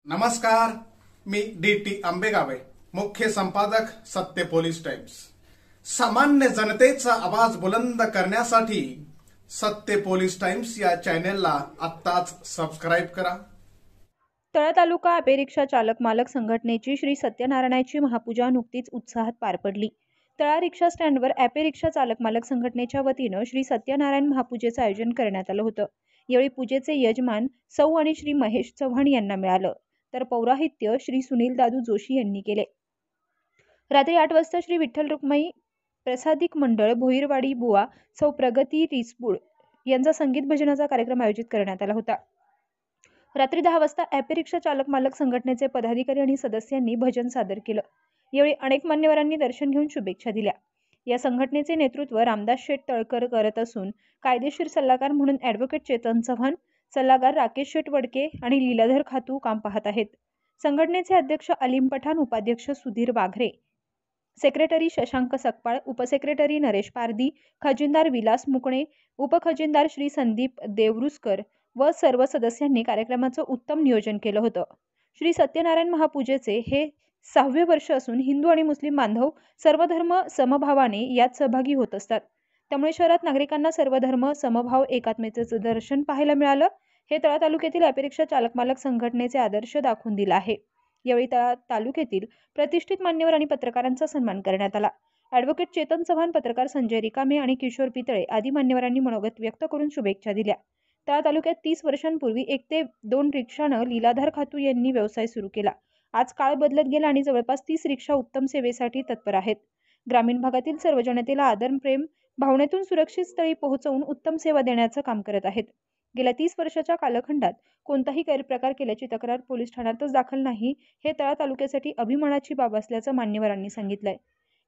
नमस्कार, मी डी.टी. आंबेगावे, मुख्य संपादक सत्य पोलीस टाइम्स। सामान्य जनतेचा आवाज बुलंद करण्यासाठी सत्य पोलीस टाइम्स या चॅनेलला आत्ताच सबस्क्राइब करा। तळा तालुका ऑटो रिक्षा चालक मालक संघटनेची श्री सत्यनारायणाची महापूजा नुकतीच उत्साहात पार पडली। तळा रिक्षा स्टँडवर ऑटो रिक्षा चालक मालक संघटनेच्या वतीने श्री सत्यनारायण महापूजेचे आयोजन करण्यात आले होते। यावेळी पूजेचे यजमान सौ आणि श्री महेश चव्हाण यांना मिळाले, तर पौराहित्य श्री सुनील दादू जोशी यांनी केले। रात्री 8 वाजता श्री विठ्ठल रुक्माई प्रसादिक मंडळ भोईरवाडी बुवा सौ प्रगती रिसबूड यांचा संगीत भजनाचा कार्यक्रम आयोजित करण्यात आला होता। रात्री 10 वाजता ऑटो रिक्षा चालक मालक संघटनेचे पदाधिकारी आणि सदस्यांनी भजन सादर केले। यावेळी अनेक मान्यवरांनी दर्शन घेऊन शुभेच्छा दिल्या। या संघटनेचे नेतृत्व रामदास शेठ तळकर करत असून कायदेशीर सल्लागार म्हणून ॲडव्होकेट चेतन चव्हाण, सल्लागार राकेश शेठ वडके आणि लीलाधर खातू काम पाहत आहेत। संघटनेचे अध्यक्ष अलीम पठाण, उपाध्यक्ष सुधीर वाघरे, सेक्रेटरी शशांक सकपाळ, उपसेक्रेटरी नरेश पारदी, खजिनदार विलास मुकणे, उपखजिनदार श्री संदीप देवरुसकर व सर्व सदस्यांनी कार्यक्रमाचे उत्तम नियोजन केले होते। श्री सत्यनारायण महापूजेचे हे 6वे वर्ष असून हिंदू आणि मुस्लिम बांधव सर्व धर्म समभावाने यात सहभागी होत असतात। त्यामुळे शहरात नागरिकांना सर्व धर्म समभाव एकात्मतेचे दर्शन पाहायला मिळाले। हे तळा तालुक्यातील ऑटो रिक्षा चालक मालक संघटनेचे आदर्श दाखवून दिले आहे। यावेळी तळा तालुक्यातील प्रतिष्ठित मान्यवर आणि पत्रकारांचा सन्मान करण्यात आला। ॲडव्होकेट चेतन चव्हाण, पत्रकार संजय रिकामे आणि किशोर पितळे आदी मान्यवरांनी मनोगत व्यक्त करून शुभेच्छा दिल्या। तळा तालुक्यात 30 वर्षांपूर्वी 1 ते 2 रिक्षाने लीलाधर खातू यांनी व्यवसाय सुरू केला। आज काळ बदलत गेला आणि जवळपास 30 रिक्षा उत्तम सेवेसाठी तत्पर आहेत। ग्रामीण भागातील सर्व जनतेला आदर प्रेम भावनेतून सुरक्षित स्थळी पोहोचवून उत्तम सेवा देण्याचे काम करत आहेत। गेल्या 30 वर्षाच्या कालखंडात कोणताही गैरप्रकार केल्याची तक्रार पोलीस ठाण्यातच दाखल नाही, हे तळा तालुक्यासाठी अभिमानाची बाब असल्याचं मान्यवरांनी सांगितलंय।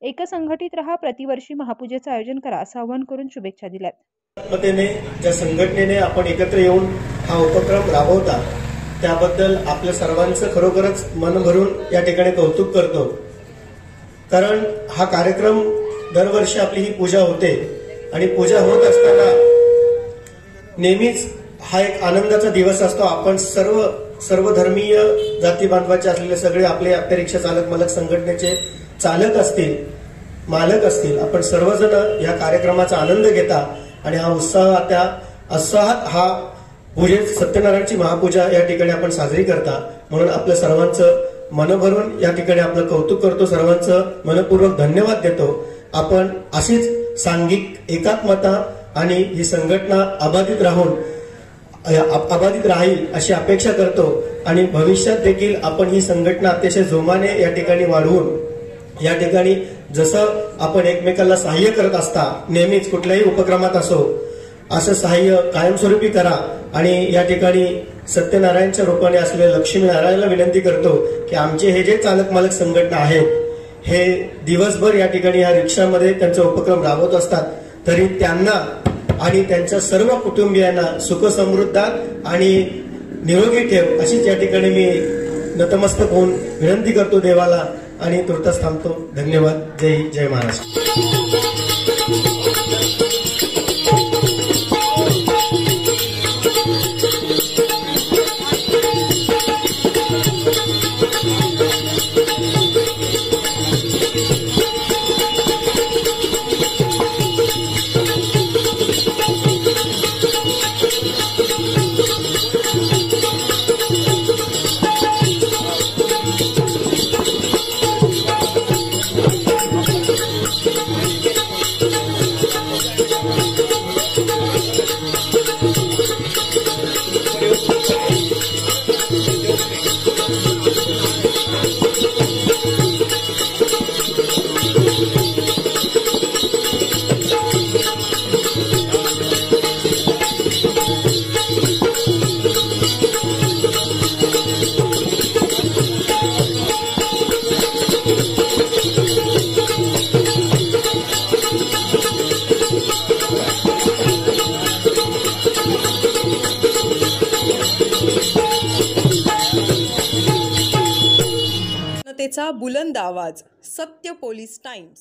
एकसंघटित रहा, प्रतिवर्षी महापूजेचे आयोजन करा असं आवाहन करून शुभेच्छा दिल्यात। ज्या संघटनेने आपण एकत्र येऊन हा उपक्रम राबवता त्याबद्दल आपल्या सर्वांचं खरोखरच मन भरून या ठिकाणी कौतुक करतो। कारण हा कार्यक्रम दरवर्षी आपली ही पूजा होते आणि पूजा होत असताना नेहमीच हा एक आनंदाचा दिवस असतो। आपण सर्व धर्मीय जाती बांधवाचे असलेले सगळे आपले ऑटो रिक्षा चालक मालक संघटनेचे चालक असतील, मालक असतील, आपण सर्वजण या कार्यक्रमाचा आनंद घेता आणि हा उत्साहात हा पूजेत सत्यनारायणची महापूजा या ठिकाणी आपण साजरी करता। म्हणून आपल्या सर्वांचं मन भरून या ठिकाणी आपलं कौतुक करतो, सर्वांचं मनपूर्वक धन्यवाद देतो। आपण अशीच सांघिक एकात्मता आणि ही संघटना अबाधित राहील अशी अपेक्षा करतो आणि भविष्यात देखील आपण ही संघटना अतिशय जोमाने या ठिकाणी वाढवून या ठिकाणी जसं आपण एकमेकांना सहाय्य करत असता नेहमीच कुठल्याही उपक्रमात असो असं सहाय्य कायमस्वरूपी करा। आणि या ठिकाणी सत्यनारायणच्या रूपाने असलेल्या लक्ष्मीनारायणला विनंती करतो की आमचे हे जे चालक मालक संघटना आहेत हे दिवसभर या ठिकाणी या रिक्षामध्ये त्यांचा उपक्रम राबवत असतात, तरी त्यांना आणि त्यांच्या सर्व कुटुंबियांना सुख समृद्ध आणि निरोगी ठेव अशीच या ठिकाणी मी नतमस्तक होऊन विनंती करतो देवाला आणि तुर्तास थांबतो। धन्यवाद। जय हिंद, जय महाराष्ट्र। जनतेचा बुलंद आवाज, सत्य पोलीस टाइम्स।